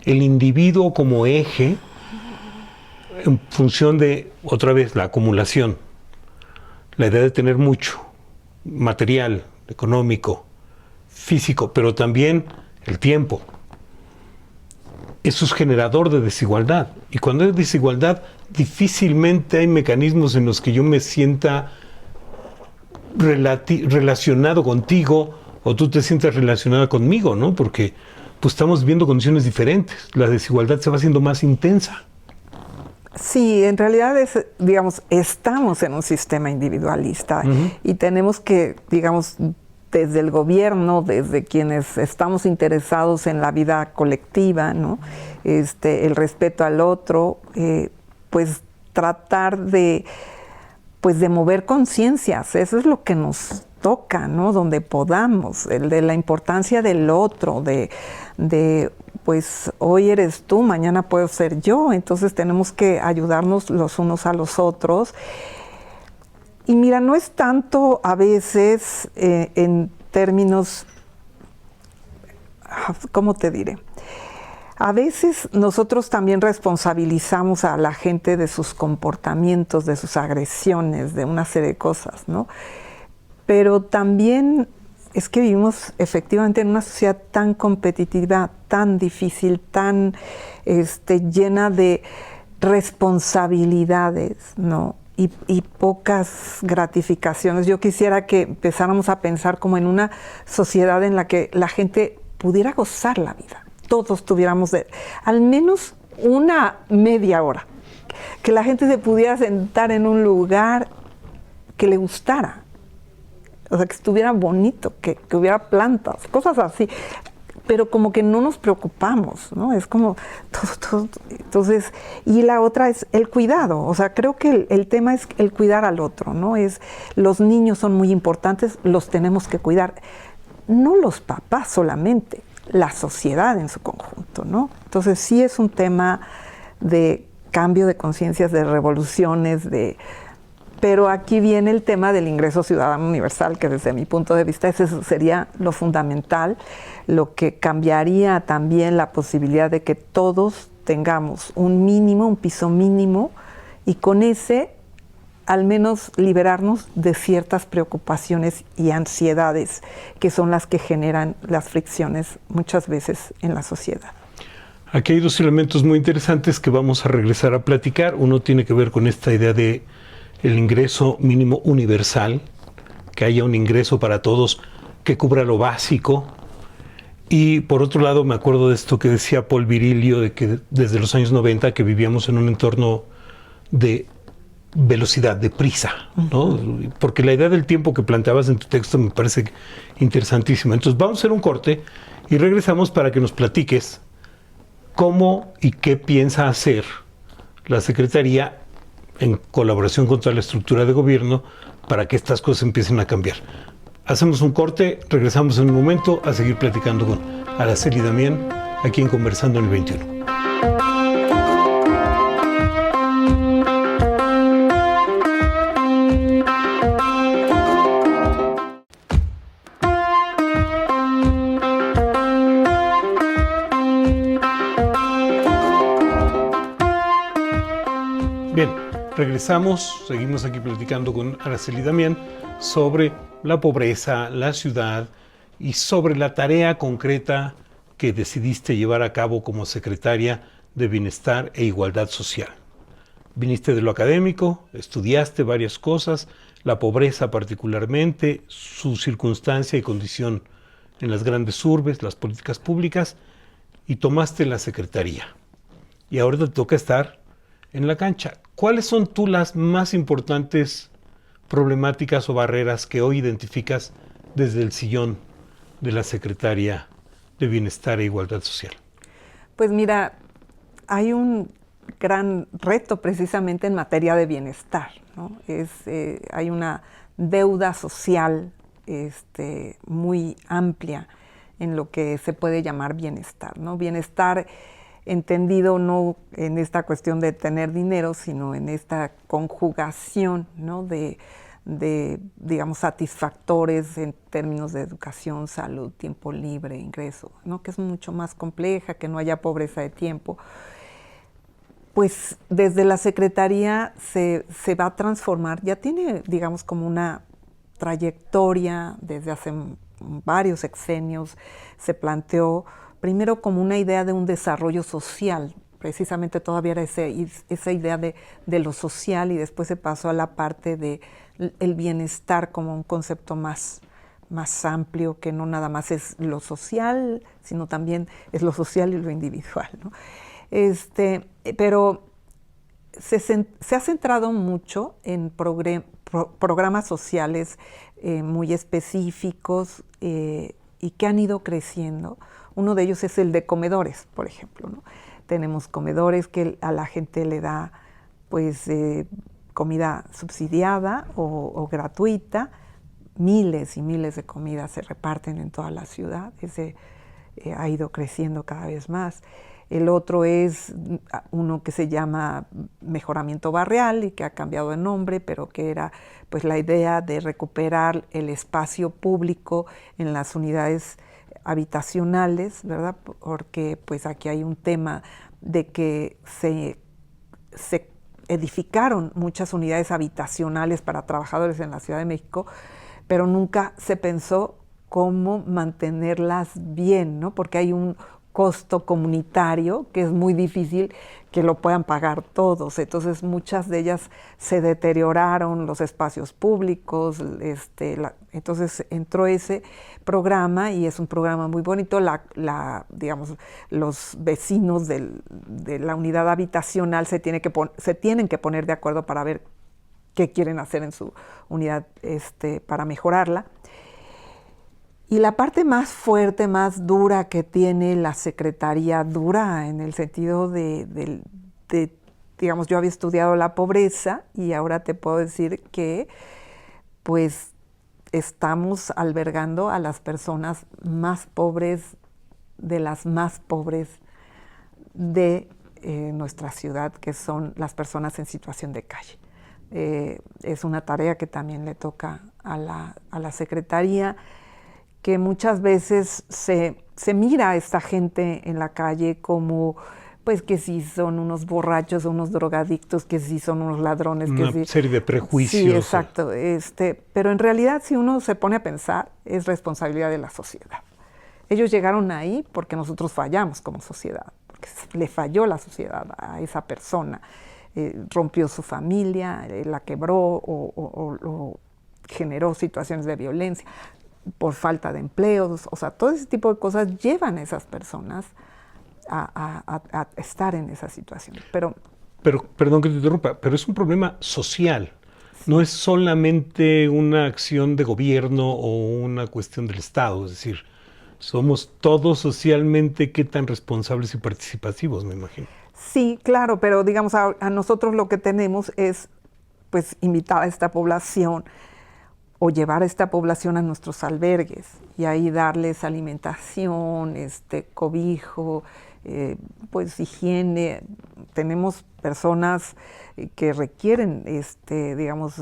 el individuo como eje en función de, otra vez, la acumulación. La idea de tener mucho, material, económico, físico, pero también el tiempo. Eso es generador de desigualdad. Y cuando hay desigualdad, difícilmente hay mecanismos en los que yo me sienta relacionado contigo o tú te sientas relacionada conmigo, ¿no? Porque pues estamos viviendo condiciones diferentes. La desigualdad se va haciendo más intensa. Sí, en realidad digamos, estamos en un sistema individualista y tenemos que, digamos, desde el gobierno, desde quienes estamos interesados en la vida colectiva, ¿no? El respeto al otro, pues tratar de mover conciencias. Eso es lo que nos toca, ¿no? Donde podamos, el de la importancia del otro, de pues hoy eres tú, mañana puedo ser yo, entonces tenemos que ayudarnos los unos a los otros. Y mira, no es tanto a veces en términos, ¿cómo te diré? A veces nosotros también responsabilizamos a la gente de sus comportamientos, de sus agresiones, de una serie de cosas, ¿no? Pero también es que vivimos efectivamente en una sociedad tan competitiva, tan difícil, tan llena de responsabilidades, ¿no? Y pocas gratificaciones. Yo quisiera que empezáramos a pensar como en una sociedad en la que la gente pudiera gozar la vida. Todos tuviéramos al menos una media hora. Que la gente se pudiera sentar en un lugar que le gustara. O sea, que estuviera bonito, que hubiera plantas, cosas así. Pero como que no nos preocupamos, ¿no? Es como todo. Entonces, y la otra es el cuidado. O sea, creo que el tema es el cuidar al otro, ¿no? Los niños son muy importantes, los tenemos que cuidar. No los papás solamente, la sociedad en su conjunto, ¿no? Entonces, sí es un tema de cambio de conciencias, de revoluciones, pero aquí viene el tema del ingreso ciudadano universal, que desde mi punto de vista ese sería lo fundamental, lo que cambiaría también la posibilidad de que todos tengamos un mínimo, un piso mínimo, y con ese al menos liberarnos de ciertas preocupaciones y ansiedades que son las que generan las fricciones muchas veces en la sociedad. Aquí hay dos elementos muy interesantes que vamos a regresar a platicar. Uno tiene que ver con esta idea de el ingreso mínimo universal, que haya un ingreso para todos que cubra lo básico. Y por otro lado, me acuerdo de esto que decía Paul Virilio, de que desde los años 90 que vivíamos en un entorno de velocidad, de prisa, ¿no? Porque la idea del tiempo que planteabas en tu texto me parece interesantísima. Entonces vamos a hacer un corte y regresamos para que nos platiques cómo y qué piensa hacer la Secretaría en colaboración con toda la estructura de gobierno para que estas cosas empiecen a cambiar. Hacemos un corte, regresamos en un momento a seguir platicando con Araceli Damián aquí en Conversando en el 21. Bien, regresamos, seguimos aquí platicando con Araceli Damián sobre la pobreza, la ciudad y sobre la tarea concreta que decidiste llevar a cabo como secretaria de Bienestar e Igualdad Social. Viniste de lo académico, estudiaste varias cosas, la pobreza particularmente, su circunstancia y condición en las grandes urbes, las políticas públicas, y tomaste la secretaría. Y ahora te toca estar en la cancha. ¿Cuáles son tú las más importantes problemáticas o barreras que hoy identificas desde el sillón de la Secretaría de Bienestar e Igualdad Social? Pues mira, hay un gran reto precisamente en materia de bienestar, ¿no? Hay una deuda social muy amplia en lo que se puede llamar bienestar, ¿no? Bienestar entendido no en esta cuestión de tener dinero, sino en esta conjugación, ¿no? de digamos, satisfactores en términos de educación, salud, tiempo libre, ingreso, ¿no? Que es mucho más compleja, que no haya pobreza de tiempo. Pues desde la Secretaría se va a transformar, ya tiene, digamos, como una trayectoria desde hace varios sexenios, se planteó primero como una idea de un desarrollo social, precisamente todavía era esa idea de lo social, y después se pasó a la parte del bienestar como un concepto más amplio, que no nada más es lo social, sino también es lo social y lo individual, ¿no? Pero se ha centrado mucho en programas sociales muy específicos y que han ido creciendo. Uno de ellos es el de comedores, por ejemplo, ¿no? Tenemos comedores que a la gente le da pues comida subsidiada o gratuita miles y miles de comidas se reparten en toda la ciudad. Ese ha ido creciendo cada vez más. El otro es uno que se llama Mejoramiento Barrial y que ha cambiado de nombre, pero que era pues la idea de recuperar el espacio público en las unidades habitacionales, ¿verdad? Porque pues aquí hay un tema de que se edificaron muchas unidades habitacionales para trabajadores en la Ciudad de México, pero nunca se pensó cómo mantenerlas bien, ¿no? Porque hay un costo comunitario que es muy difícil que lo puedan pagar todos. Entonces muchas de ellas se deterioraron, los espacios públicos, entonces entró ese programa y es un programa muy bonito. Digamos, los vecinos de la unidad habitacional se tienen que poner de acuerdo para ver qué quieren hacer en su unidad para mejorarla. Y la parte más fuerte, más dura que tiene la Secretaría, dura en el sentido de, digamos, yo había estudiado la pobreza y ahora te puedo decir que, pues, estamos albergando a las personas más pobres, de las más pobres de nuestra ciudad, que son las personas en situación de calle. Es una tarea que también le toca a la Secretaría, que muchas veces se mira a esta gente en la calle como, pues, que sí son unos borrachos, unos drogadictos, que sí son unos ladrones. Una serie de prejuicios. Sí, exacto. Pero en realidad, si uno se pone a pensar, es responsabilidad de la sociedad. Ellos llegaron ahí porque nosotros fallamos como sociedad, porque le falló la sociedad a esa persona. Rompió su familia, la quebró o generó situaciones de violencia por falta de empleos, o sea, todo ese tipo de cosas llevan a esas personas a estar en esa situación. Pero, perdón que te interrumpa, pero es un problema social. Sí. No es solamente una acción de gobierno o una cuestión del Estado, es decir, somos todos socialmente qué tan responsables y participativos, me imagino. Sí, claro, pero digamos, a nosotros lo que tenemos es, pues, invitar a esta población o llevar a esta población a nuestros albergues y ahí darles alimentación, cobijo, pues higiene. Tenemos personas que requieren, digamos,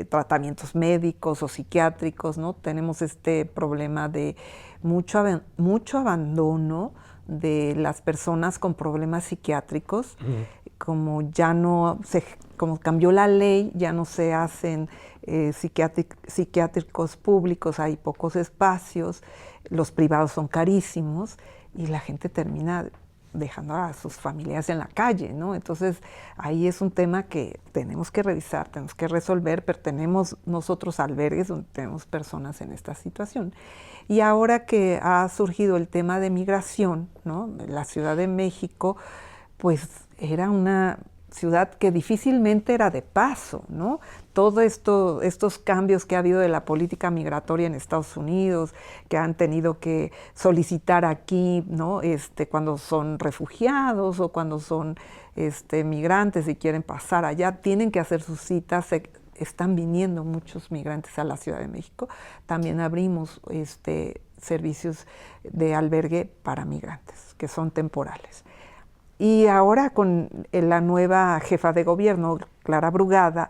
tratamientos médicos o psiquiátricos, ¿no? Tenemos este problema de mucho abandono de las personas con problemas psiquiátricos. Como ya no como cambió la ley, ya no se hacen psiquiátricos públicos, hay pocos espacios, los privados son carísimos y la gente termina dejando a sus familias en la calle, ¿no? Entonces ahí es un tema que tenemos que revisar, tenemos que resolver, pero tenemos nosotros albergues donde tenemos personas en esta situación. Y ahora que ha surgido el tema de migración, ¿no? La Ciudad de México, pues era una ciudad que difícilmente era de paso, ¿no? Todos estos cambios que ha habido de la política migratoria en Estados Unidos, que han tenido que solicitar aquí, ¿no? Cuando son refugiados o cuando son migrantes y quieren pasar allá, tienen que hacer sus citas. Están viniendo muchos migrantes a la Ciudad de México. También abrimos servicios de albergue para migrantes, que son temporales. Y ahora con la nueva jefa de gobierno, Clara Brugada,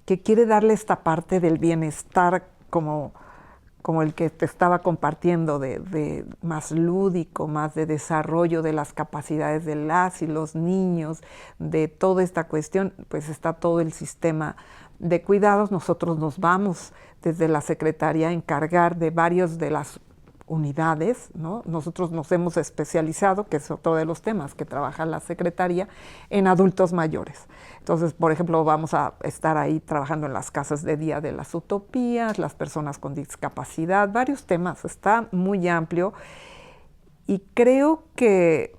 que quiere darle esta parte del bienestar como el que te estaba compartiendo, de más lúdico, más de desarrollo de las capacidades de las y los niños, de toda esta cuestión, pues está todo el sistema de cuidados. Nosotros nos vamos desde la Secretaría a encargar de varios de las unidades, ¿no? Nosotros nos hemos especializado, que es otro de los temas que trabaja la Secretaría, en adultos mayores. Entonces, por ejemplo, vamos a estar ahí trabajando en las casas de día de las utopías, las personas con discapacidad, varios temas. Está muy amplio y creo que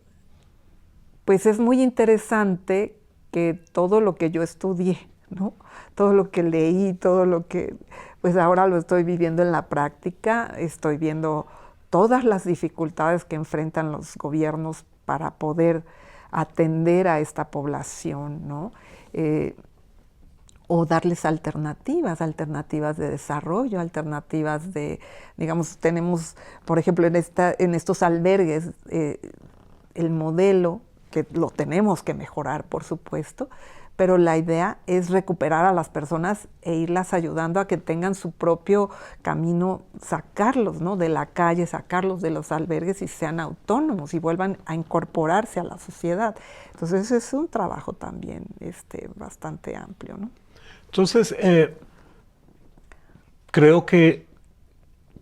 pues es muy interesante que todo lo que yo estudié, ¿no? Todo lo que leí, todo lo que pues ahora lo estoy viviendo en la práctica, estoy viendo todas las dificultades que enfrentan los gobiernos para poder atender a esta población, ¿no? o darles alternativas de desarrollo, alternativas de, digamos, tenemos, por ejemplo, en estos albergues, el modelo, que lo tenemos que mejorar, por supuesto, pero la idea es recuperar a las personas e irlas ayudando a que tengan su propio camino, sacarlos, ¿no?, de la calle, sacarlos de los albergues y sean autónomos y vuelvan a incorporarse a la sociedad. Entonces es un trabajo también bastante amplio, ¿no? Entonces, creo que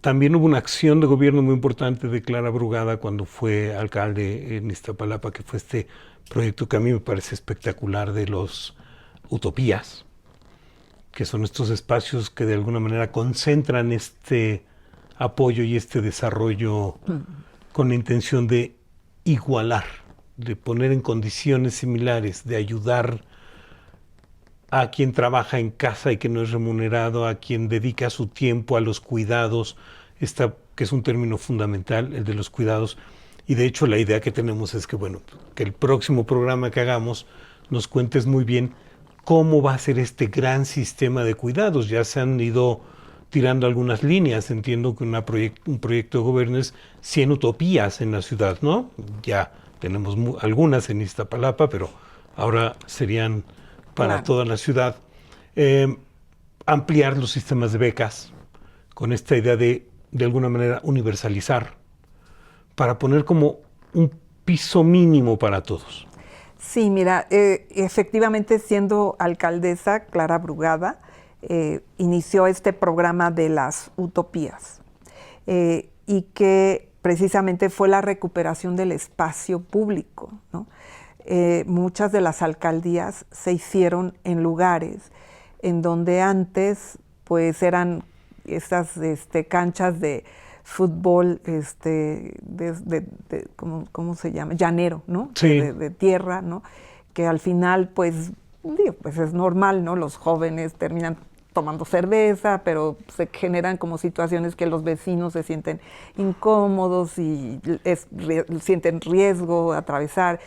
también hubo una acción de gobierno muy importante de Clara Brugada cuando fue alcalde en Iztapalapa, que fue este proyecto que a mí me parece espectacular de los utopías, que son estos espacios que de alguna manera concentran este apoyo y este desarrollo con la intención de igualar, de poner en condiciones similares, de ayudar a quien trabaja en casa y que no es remunerado, a quien dedica su tiempo a los cuidados, que es un término fundamental, el de los cuidados. Y de hecho la idea que tenemos es que, bueno, que el próximo programa que hagamos nos cuentes muy bien cómo va a ser este gran sistema de cuidados. Ya se han ido tirando algunas líneas. Entiendo que un proyecto de gobierno es 100 utopías en la ciudad, ¿no? Ya tenemos algunas en Iztapalapa, pero ahora serían para toda la ciudad. Ampliar los sistemas de becas con esta idea de alguna manera universalizar, para poner como un piso mínimo para todos. Sí, mira, efectivamente, siendo alcaldesa, Clara Brugada inició este programa de las utopías y que precisamente fue la recuperación del espacio público, ¿no? Muchas de las alcaldías se hicieron en lugares en donde antes pues estas canchas de fútbol, ¿cómo se llama? Llanero, ¿no? Sí. De tierra, ¿no? Que al final, pues es normal, ¿no? Los jóvenes terminan tomando cerveza, pero se generan como situaciones que los vecinos se sienten incómodos y sienten riesgo a atravesar.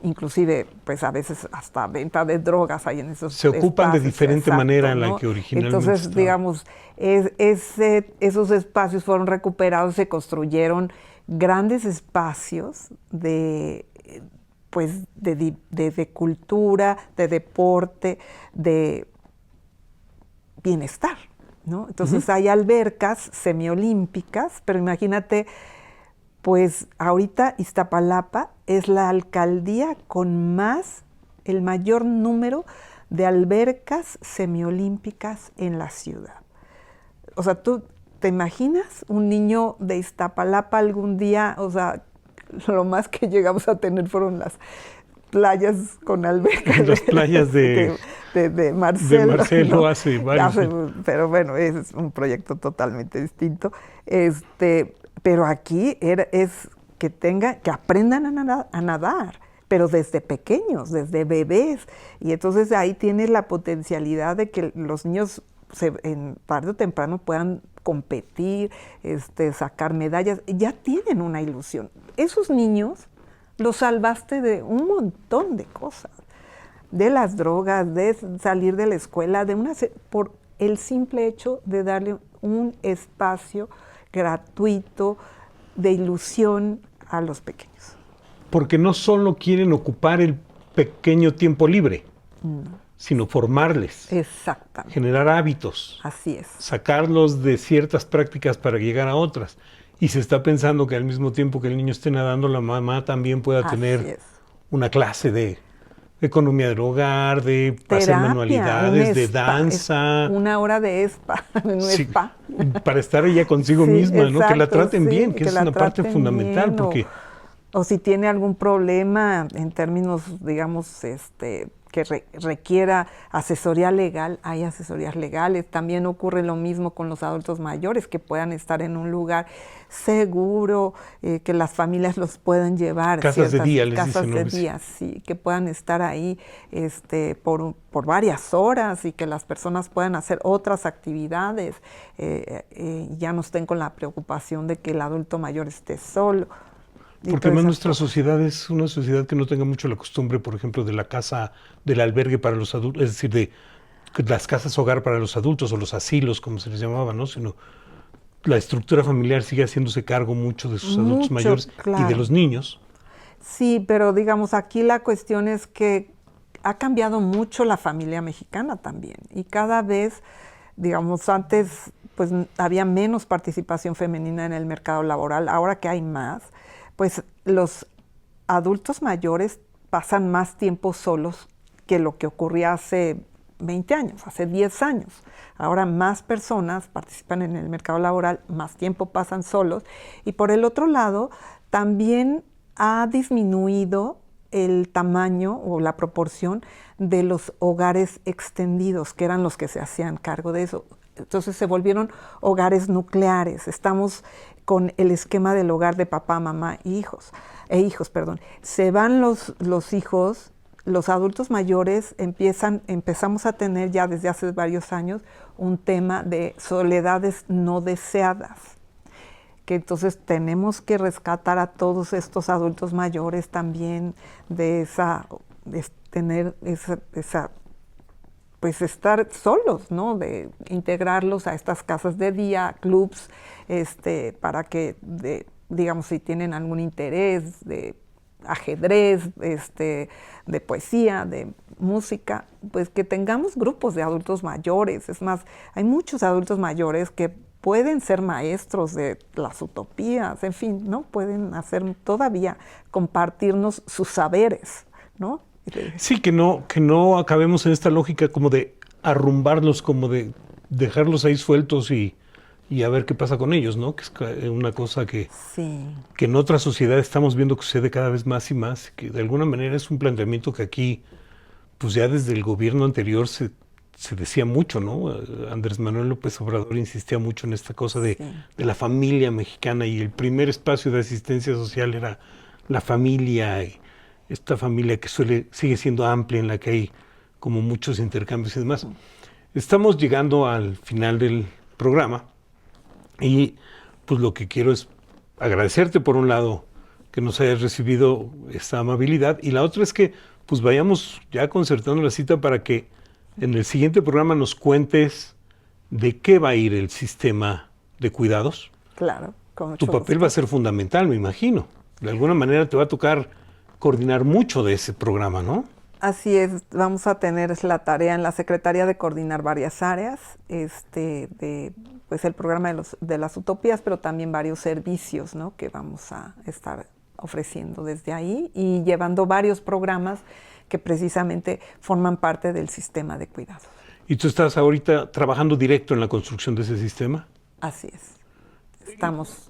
Inclusive, pues a veces hasta venta de drogas hay en esos Se ocupan espacios, de diferente manera en la ¿no? que originalmente Entonces, estaba. digamos, esos espacios fueron recuperados, se construyeron grandes espacios de cultura, de deporte, de bienestar, ¿no? Entonces hay albercas semiolímpicas, pero imagínate, pues ahorita Iztapalapa es la alcaldía con el mayor número de albercas semiolímpicas en la ciudad. O sea, ¿tú te imaginas un niño de Iztapalapa algún día? O sea, lo más que llegamos a tener fueron las playas con albercas. Las playas de Marcelo. De Marcelo, ¿no? Hace varios años. Pero bueno, es un proyecto totalmente distinto. Pero aquí es que aprendan a nadar, pero desde pequeños, desde bebés. Y entonces ahí tienes la potencialidad de que los niños en tarde o temprano puedan competir, sacar medallas. Ya tienen una ilusión. Esos niños los salvaste de un montón de cosas, de las drogas, de salir de la escuela, por el simple hecho de darle un espacio gratuito de ilusión a los pequeños. Porque no solo quieren ocupar el pequeño tiempo libre, sino formarles. Exactamente. Generar hábitos. Así es. Sacarlos de ciertas prácticas para llegar a otras. Y se está pensando que al mismo tiempo que el niño esté nadando, la mamá también pueda tener una clase de economía del hogar, de hacer manualidades, de danza. Una hora de spa, en un spa. Para estar ella consigo misma, exacto, ¿no? Que la traten bien, que es una parte fundamental. Bien, porque o si tiene algún problema en términos, digamos, que requiera asesoría legal, hay asesorías legales. También ocurre lo mismo con los adultos mayores, que puedan estar en un lugar seguro, que las familias los puedan llevar. Casas de día, les casas dicen, de día, sí, que puedan estar ahí por varias horas y que las personas puedan hacer otras actividades, ya no estén con la preocupación de que el adulto mayor esté solo. Porque además nuestra sociedad es una sociedad que no tenga mucho la costumbre, por ejemplo, de la casa, del albergue para los adultos, es decir, de las casas hogar para los adultos o los asilos, como se les llamaba, ¿no? Sino la estructura familiar sigue haciéndose cargo mucho de sus adultos mayores y de los niños. Sí, pero digamos, aquí la cuestión es que ha cambiado mucho la familia mexicana también. Y cada vez, digamos, antes pues había menos participación femenina en el mercado laboral. Ahora que hay más, pues los adultos mayores pasan más tiempo solos que lo que ocurría hace 20 años, hace 10 años. Ahora más personas participan en el mercado laboral, más tiempo pasan solos. Y por el otro lado, también ha disminuido el tamaño o la proporción de los hogares extendidos, que eran los que se hacían cargo de eso. Entonces se volvieron hogares nucleares. Estamos con el esquema del hogar de papá, mamá e hijos. Se van los hijos. Los adultos mayores empezamos a tener ya desde hace varios años un tema de soledades no deseadas, que entonces tenemos que rescatar a todos estos adultos mayores también de tener esa pues estar solos, ¿no? De integrarlos a estas casas de día, clubs, para que, digamos, si tienen algún interés de ajedrez, de poesía, de música, pues que tengamos grupos de adultos mayores. Es más, hay muchos adultos mayores que pueden ser maestros de las utopías, en fin, ¿no? Pueden hacer todavía, compartirnos sus saberes, ¿no? Sí, que no acabemos en esta lógica como de arrumbarlos, como de dejarlos ahí sueltos y a ver qué pasa con ellos, ¿no? Que es una cosa que en otra sociedad estamos viendo que sucede cada vez más y más, que de alguna manera es un planteamiento que aquí, pues ya desde el gobierno anterior se decía mucho, ¿no? Andrés Manuel López Obrador insistía mucho en esta cosa de la familia mexicana, y el primer espacio de asistencia social era la familia, y esta familia que sigue siendo amplia, en la que hay como muchos intercambios y demás. Estamos llegando al final del programa. Y pues lo que quiero es agradecerte, por un lado, que nos hayas recibido esta amabilidad, y la otra es que pues vayamos ya concertando la cita para que en el siguiente programa nos cuentes de qué va a ir el sistema de cuidados. Claro, con tu papel va a ser fundamental, me imagino. De alguna manera te va a tocar coordinar mucho de ese programa, ¿no? Así es, vamos a tener la tarea en la Secretaría de coordinar varias áreas, pues el programa de las utopías, pero también varios servicios, ¿no? Que vamos a estar ofreciendo desde ahí y llevando varios programas que precisamente forman parte del sistema de cuidados. ¿Y tú estás ahorita trabajando directo en la construcción de ese sistema? Así es. Estamos,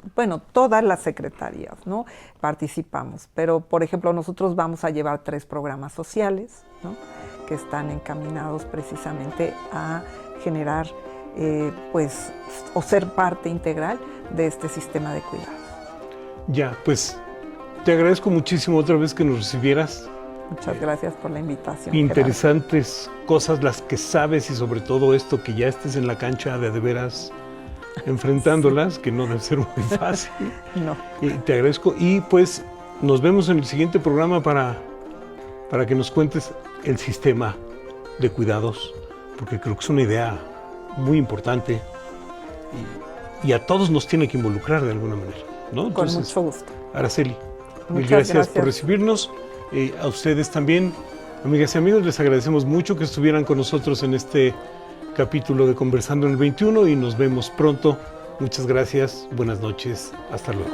todas las secretarías, ¿no? Participamos, pero por ejemplo nosotros vamos a llevar 3 programas sociales, ¿no? Que están encaminados precisamente a generar, o ser parte integral de este sistema de cuidados. Ya, pues te agradezco muchísimo otra vez que nos recibieras. Muchas gracias por la invitación. Interesantes cosas las que sabes, y sobre todo esto, que ya estés en la cancha de veras enfrentándolas, que no debe ser muy fácil. No. Te agradezco, y pues nos vemos en el siguiente programa para que nos cuentes el sistema de cuidados, porque creo que es una idea muy importante y a todos nos tiene que involucrar de alguna manera, ¿no? Entonces, con mucho gusto. Araceli, mil gracias por recibirnos. A ustedes también, amigas y amigos, les agradecemos mucho que estuvieran con nosotros en este capítulo de Conversando en el 21, y nos vemos pronto. Muchas gracias, buenas noches, hasta luego.